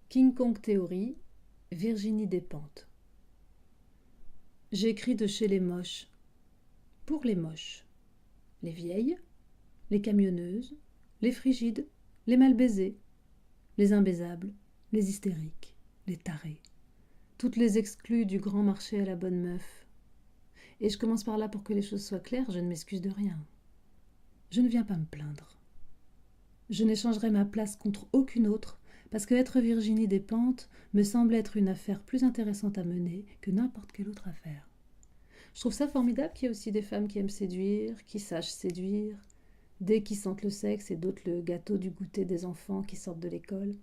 King Kong Théorie, Virginie Despentes. J'écris de chez les moches, pour les moches, les vieilles, les camionneuses, les frigides, les mal baisées, les imbaisables, les hystériques, les tarés, toutes les exclues du grand marché à la bonne meuf. Et je commence par là pour que les choses soient claires, je ne m'excuse de rien. Je ne viens pas me plaindre. Je n'échangerai ma place contre aucune autre, parce que être Virginie Despentes me semble être une affaire plus intéressante à mener que n'importe quelle autre affaire. Je trouve ça formidable qu'il y ait aussi des femmes qui aiment séduire, qui sachent séduire, des qui sentent le sexe et d'autres le gâteau du goûter des enfants qui sortent de l'école.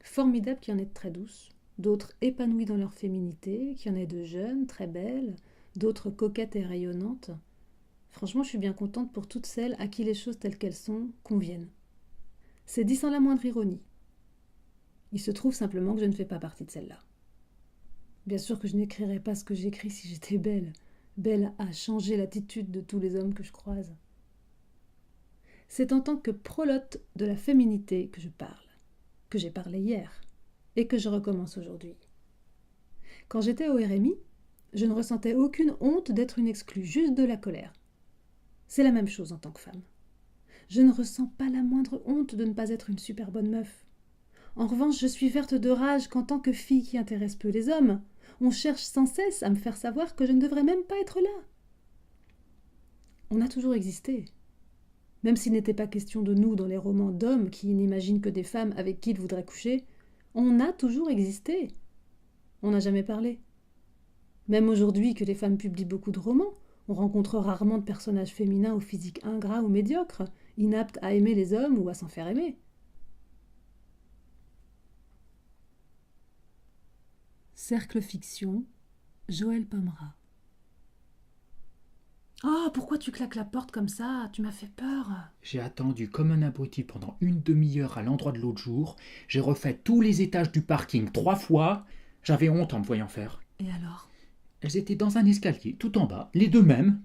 Formidable qu'il y en ait de très douces, d'autres épanouies dans leur féminité, qu'il y en ait de jeunes, très belles, d'autres coquettes et rayonnantes. Franchement, je suis bien contente pour toutes celles à qui les choses telles qu'elles sont conviennent. C'est dit sans la moindre ironie. Il se trouve simplement que je ne fais pas partie de celle-là. Bien sûr que je n'écrirais pas ce que j'écris si j'étais belle, belle à changer l'attitude de tous les hommes que je croise. C'est en tant que prolote de la féminité que je parle, que j'ai parlé hier, et que je recommence aujourd'hui. Quand j'étais au RMI, je ne ressentais aucune honte d'être une exclue, juste de la colère. C'est la même chose en tant que femme. Je ne ressens pas la moindre honte de ne pas être une super bonne meuf. En revanche, je suis verte de rage qu'en tant que fille qui intéresse peu les hommes, on cherche sans cesse à me faire savoir que je ne devrais même pas être là. On a toujours existé. Même s'il n'était pas question de nous dans les romans d'hommes qui n'imaginent que des femmes avec qui ils voudraient coucher, on a toujours existé. On n'a jamais parlé. Même aujourd'hui que les femmes publient beaucoup de romans, on rencontre rarement de personnages féminins au physique ingrat ou médiocre, inaptes à aimer les hommes ou à s'en faire aimer. Cercle Fiction, Joël Pomera. Oh, pourquoi tu claques la porte comme ça? Tu m'as fait peur. J'ai attendu comme un abruti pendant une demi-heure à l'endroit de l'autre jour. J'ai refait tous les étages du parking 3 fois. J'avais honte en me voyant faire. Et alors? Elles étaient dans un escalier, tout en bas, les deux mêmes.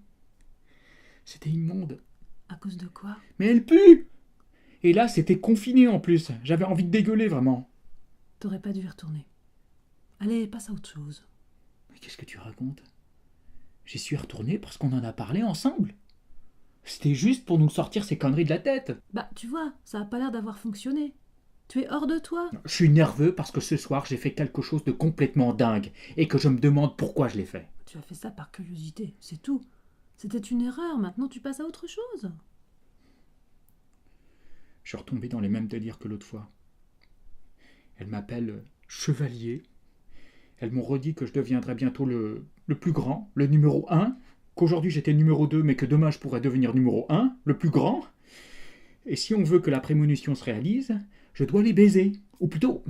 C'était immonde. À cause de quoi? Mais elles puent! Et là, c'était confiné en plus. J'avais envie de dégueuler, vraiment. T'aurais pas dû y retourner. Allez, passe à autre chose. Mais qu'est-ce que tu racontes? J'y suis retourné parce qu'on en a parlé ensemble. C'était juste pour nous sortir ces conneries de la tête. Bah, tu vois, ça a pas l'air d'avoir fonctionné. Tu es hors de toi. Je suis nerveux parce que ce soir, j'ai fait quelque chose de complètement dingue et que je me demande pourquoi je l'ai fait. Tu as fait ça par curiosité, c'est tout. C'était une erreur, maintenant tu passes à autre chose. Je suis retombé dans les mêmes délires que l'autre fois. Elles m'appellent chevalier. Elles m'ont redit que je deviendrais bientôt le plus grand, le numéro 1, qu'aujourd'hui j'étais numéro 2, mais que demain je pourrais devenir numéro 1, le plus grand. Et si on veut que la prémonition se réalise, je dois les baiser. Ou plutôt,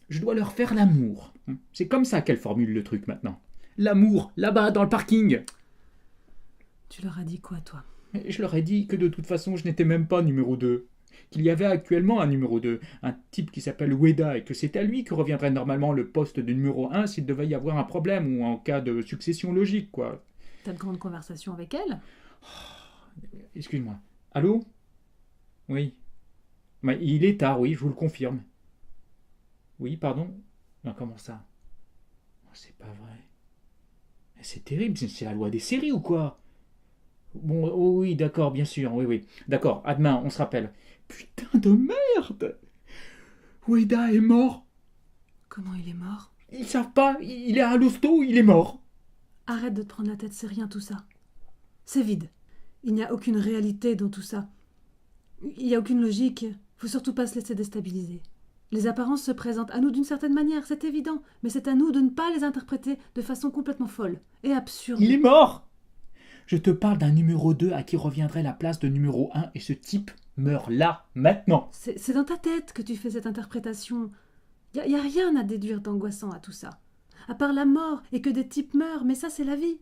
je dois leur faire l'amour. C'est comme ça qu'elle formule le truc maintenant. L'amour, là-bas, dans le parking. Tu leur as dit quoi, toi? Et je leur ai dit que de toute façon, je n'étais même pas numéro 2. Qu'il y avait actuellement un numéro 2, un type qui s'appelle Ueda, et que c'est à lui que reviendrait normalement le poste de numéro 1 s'il devait y avoir un problème, ou en cas de succession logique, quoi. T'as de grandes conversations avec elle? Excuse-moi. Allô? Oui. Mais il est tard, oui, je vous le confirme. Oui, pardon? Non, comment ça? C'est pas vrai. C'est terrible, c'est la loi des séries ou quoi? Bon, oh oui, d'accord, bien sûr, oui, oui. D'accord, à demain, on se rappelle. Putain de merde! Ueda est mort. Comment il est mort? Ils savent pas, il est à l'hosto, il est mort. Arrête de te prendre la tête, c'est rien tout ça. C'est vide. Il n'y a aucune réalité dans tout ça. Il n'y a aucune logique. Faut surtout pas se laisser déstabiliser. Les apparences se présentent à nous d'une certaine manière, c'est évident, mais c'est à nous de ne pas les interpréter de façon complètement folle et absurde. Il est mort. Je te parle d'un numéro 2 à qui reviendrait la place de numéro 1 et ce type meurt là, maintenant. C'est dans ta tête que tu fais cette interprétation. Y a rien à déduire d'angoissant à tout ça. À part la mort et que des types meurent, mais ça c'est la vie.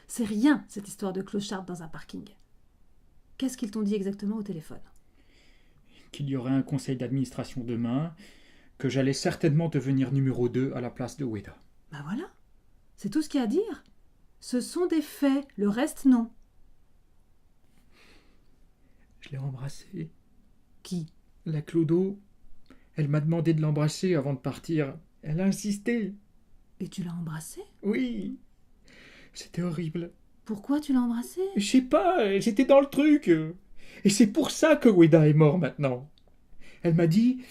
C'est rien, cette histoire de clochard dans un parking. Qu'est-ce qu'ils t'ont dit exactement au téléphone? Qu'il y aurait un conseil d'administration demain, que j'allais certainement devenir numéro 2 à la place de Ueda. Ben voilà, c'est tout ce qu'il y a à dire. Ce sont des faits, le reste non. Je l'ai embrassée. Qui? La Clodo. Elle m'a demandé de l'embrasser avant de partir. Elle a insisté. Et tu l'as embrassé? Oui, c'était horrible. Pourquoi tu l'as embrassé? Je sais pas, j'étais dans le truc. Et c'est pour ça que Weda est mort maintenant. Elle m'a dit,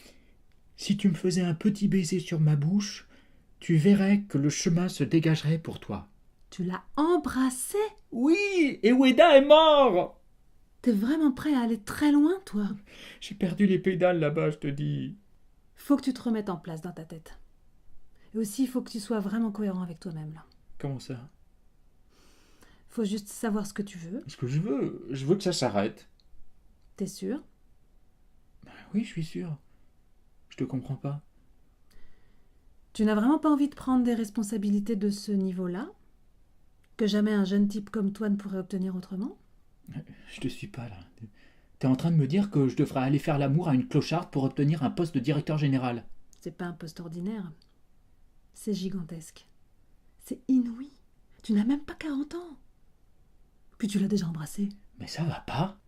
si tu me faisais un petit baiser sur ma bouche, tu verrais que le chemin se dégagerait pour toi. Tu l'as embrassé? Oui, et Weda est mort. T'es vraiment prêt à aller très loin, toi? J'ai perdu les pédales là-bas, je te dis. Faut que tu te remettes en place dans ta tête. Et aussi, il faut que tu sois vraiment cohérent avec toi-même, là. Comment ça? Faut juste savoir ce que tu veux. Ce que je veux que ça s'arrête. T'es sûr? Oui, je suis sûr. Je te comprends pas. Tu n'as vraiment pas envie de prendre des responsabilités de ce niveau-là? Que jamais un jeune type comme toi ne pourrait obtenir autrement? Je te suis pas là. T'es en train de me dire que je devrais aller faire l'amour à une clocharde pour obtenir un poste de directeur général. C'est pas un poste ordinaire. C'est gigantesque. C'est inouï. Tu n'as même pas 40 ans. Puis tu l'as déjà embrassé. Mais ça va pas.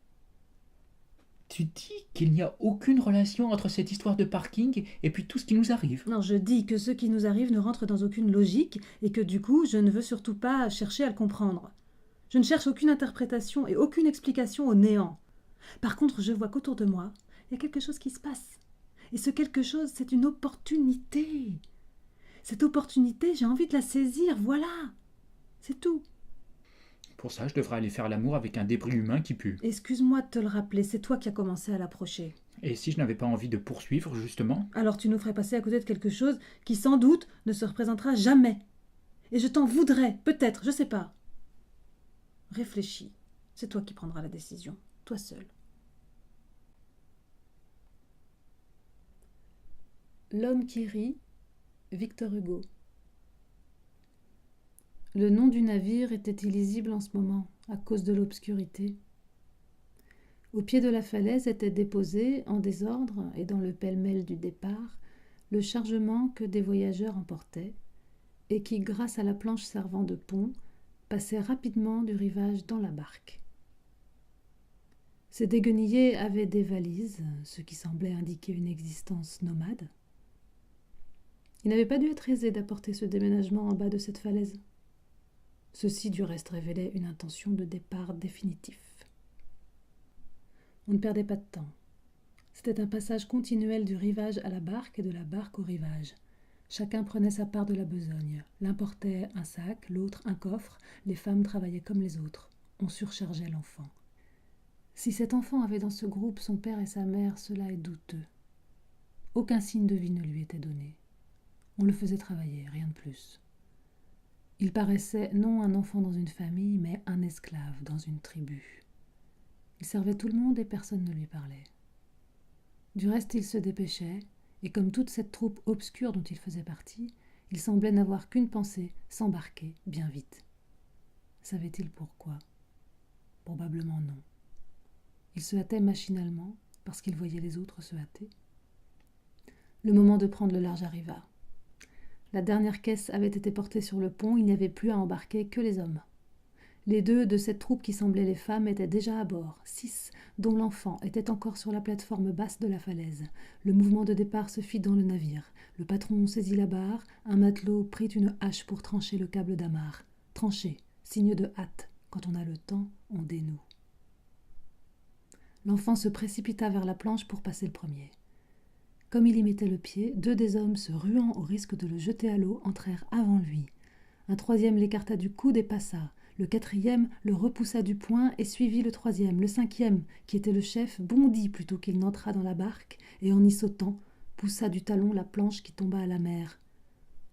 Tu dis qu'il n'y a aucune relation entre cette histoire de parking et puis tout ce qui nous arrive. Non, je dis que ce qui nous arrive ne rentre dans aucune logique et que du coup, je ne veux surtout pas chercher à le comprendre. Je ne cherche aucune interprétation et aucune explication au néant. Par contre, je vois qu'autour de moi, il y a quelque chose qui se passe. Et ce quelque chose, c'est une opportunité. Cette opportunité, j'ai envie de la saisir, voilà. C'est tout. Pour ça, je devrais aller faire l'amour avec un débris humain qui pue. Excuse-moi de te le rappeler, c'est toi qui as commencé à l'approcher. Et si je n'avais pas envie de poursuivre, justement? Alors tu nous ferais passer à côté de quelque chose qui sans doute ne se représentera jamais. Et je t'en voudrais, peut-être, je sais pas. Réfléchis, c'est toi qui prendras la décision, toi seul. L'homme qui rit, Victor Hugo. Le nom du navire était illisible en ce moment, à cause de l'obscurité. Au pied de la falaise était déposé, en désordre et dans le pêle-mêle du départ, le chargement que des voyageurs emportaient, et qui, grâce à la planche servant de pont, passait rapidement du rivage dans la barque. Ces déguenillés avaient des valises, ce qui semblait indiquer une existence nomade. Il n'avait pas dû être aisé d'apporter ce déménagement en bas de cette falaise. Ceci, du reste, révélait une intention de départ définitif. On ne perdait pas de temps. C'était un passage continuel du rivage à la barque et de la barque au rivage. Chacun prenait sa part de la besogne. L'un portait un sac, l'autre un coffre. Les femmes travaillaient comme les autres. On surchargeait l'enfant. Si cet enfant avait dans ce groupe son père et sa mère, cela est douteux. Aucun signe de vie ne lui était donné. On le faisait travailler, rien de plus. Il paraissait non un enfant dans une famille, mais un esclave dans une tribu. Il servait tout le monde et personne ne lui parlait. Du reste, il se dépêchait, et comme toute cette troupe obscure dont il faisait partie, il semblait n'avoir qu'une pensée, s'embarquer bien vite. Savait-il pourquoi? Probablement non. Il se hâtait machinalement, parce qu'il voyait les autres se hâter. Le moment de prendre le large arriva. La dernière caisse avait été portée sur le pont, il n'y avait plus à embarquer que les hommes. Les deux de cette troupe qui semblaient les femmes étaient déjà à bord, 6, dont l'enfant était encore sur la plateforme basse de la falaise. Le mouvement de départ se fit dans le navire. Le patron saisit la barre, un matelot prit une hache pour trancher le câble d'amarre. Trancher, signe de hâte. Quand on a le temps, on dénoue. L'enfant se précipita vers la planche pour passer le premier. Comme il y mettait le pied, 2 des hommes, se ruant au risque de le jeter à l'eau, entrèrent avant lui. Un troisième l'écarta du coude et passa. Le 4e le repoussa du poing et suivit le 3e. Le 5e, qui était le chef, bondit plutôt qu'il n'entra dans la barque et, en y sautant, poussa du talon la planche qui tomba à la mer.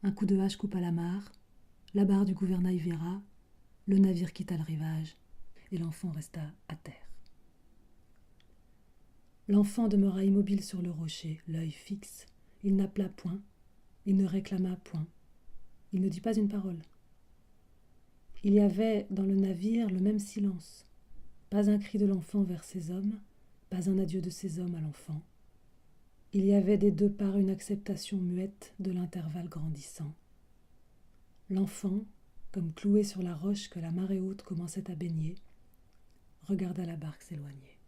Un coup de hache coupa l'amarre, la barre du gouvernail vira, le navire quitta le rivage et l'enfant resta à terre. L'enfant demeura immobile sur le rocher, l'œil fixe. Il n'appela point, il ne réclama point. Il ne dit pas une parole. Il y avait dans le navire le même silence. Pas un cri de l'enfant vers ses hommes, pas un adieu de ses hommes à l'enfant. Il y avait des 2 parts une acceptation muette de l'intervalle grandissant. L'enfant, comme cloué sur la roche que la marée haute commençait à baigner, regarda la barque s'éloigner.